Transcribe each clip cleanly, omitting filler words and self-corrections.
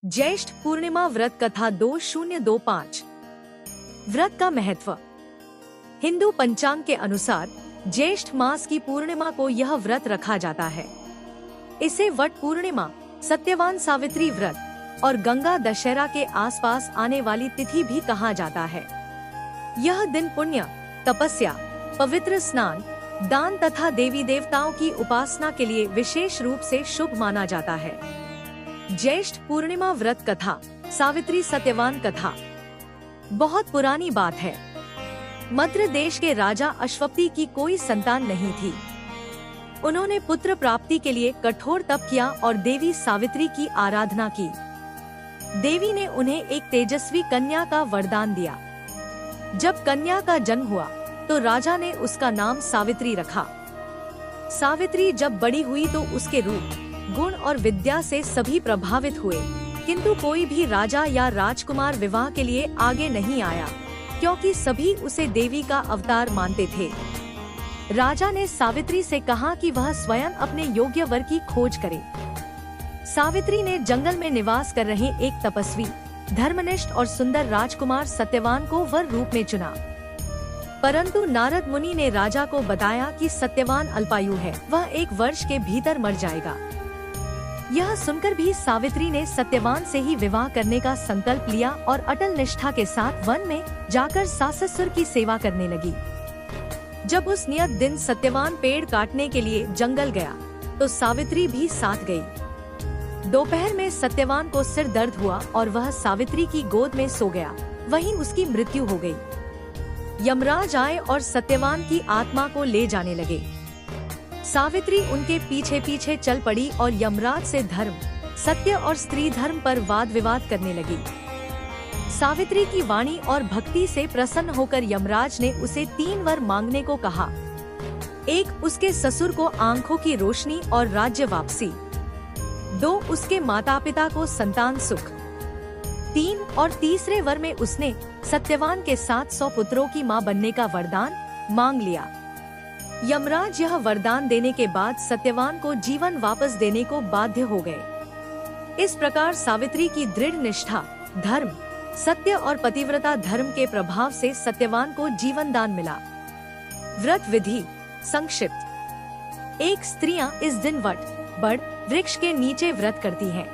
ज्येष्ठ पूर्णिमा व्रत कथा 2025। व्रत का महत्व। हिंदू पंचांग के अनुसार ज्येष्ठ मास की पूर्णिमा को यह व्रत रखा जाता है। इसे वट पूर्णिमा, सत्यवान सावित्री व्रत और गंगा दशहरा के आसपास आने वाली तिथि भी कहा जाता है। यह दिन पुण्य, तपस्या, पवित्र स्नान, दान तथा देवी देवताओं की उपासना के लिए विशेष रूप से शुभ माना जाता है। ज्येष्ठ पूर्णिमा व्रत कथा, सावित्री सत्यवान कथा। बहुत पुरानी बात है। मद्र देश के राजा अश्वपति की कोई संतान नहीं थी। उन्होंने पुत्र प्राप्ति के लिए कठोर तप किया और देवी सावित्री की आराधना की। देवी ने उन्हें एक तेजस्वी कन्या का वरदान दिया। जब कन्या का जन्म हुआ तो राजा ने उसका नाम सावित्री रखा। सावित्री जब बड़ी हुई तो उसके रूप, गुण और विद्या से सभी प्रभावित हुए, किंतु कोई भी राजा या राजकुमार विवाह के लिए आगे नहीं आया, क्योंकि सभी उसे देवी का अवतार मानते थे। राजा ने सावित्री से कहा कि वह स्वयं अपने योग्य वर की खोज करे। सावित्री ने जंगल में निवास कर रहे एक तपस्वी, धर्मनिष्ठ और सुंदर राजकुमार सत्यवान को वर रूप में चुना। परंतु नारद मुनि ने राजा को बताया कि सत्यवान अल्पायु है, वह 1 वर्ष के भीतर मर जाएगा। यह सुनकर भी सावित्री ने सत्यवान से ही विवाह करने का संकल्प लिया और अटल निष्ठा के साथ वन में जाकर साससुर की सेवा करने लगी। जब उस नियत दिन सत्यवान पेड़ काटने के लिए जंगल गया तो सावित्री भी साथ गई। दोपहर में सत्यवान को सिर दर्द हुआ और वह सावित्री की गोद में सो गया। वहीं उसकी मृत्यु हो गई। यमराज आए और सत्यवान की आत्मा को ले जाने लगे। सावित्री उनके पीछे पीछे चल पड़ी और यमराज से धर्म, सत्य और स्त्री धर्म पर वाद विवाद करने लगी। सावित्री की वाणी और भक्ति से प्रसन्न होकर यमराज ने उसे 3 वर मांगने को कहा। 1, उसके ससुर को आंखों की रोशनी और राज्य वापसी। 2, उसके माता पिता को संतान सुख। 3 और तीसरे वर में उसने सत्यवान के साथ 100 पुत्रों की मां बनने का वरदान मांग लिया। यमराज यह वरदान देने के बाद सत्यवान को जीवन वापस देने को बाध्य हो गए। इस प्रकार सावित्री की दृढ़ निष्ठा, धर्म, सत्य और पतिव्रता धर्म के प्रभाव से सत्यवान को जीवन दान मिला। व्रत विधि संक्षिप्त। 1, स्त्रियां इस दिन वट, बड़ वृक्ष के नीचे व्रत करती हैं।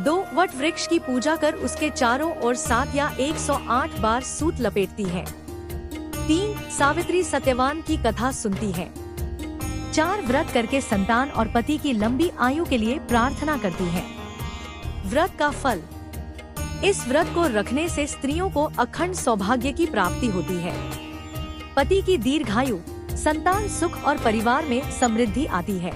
2, वट वृक्ष की पूजा कर उसके चारों ओर 7 या 108 बार सूत लपेटती हैं। 3, सावित्री सत्यवान की कथा सुनती है। 4, व्रत करके संतान और पति की लंबी आयु के लिए प्रार्थना करती है। व्रत का फल। इस व्रत को रखने से स्त्रियों को अखंड सौभाग्य की प्राप्ति होती है। पति की दीर्घायु, संतान सुख और परिवार में समृद्धि आती है।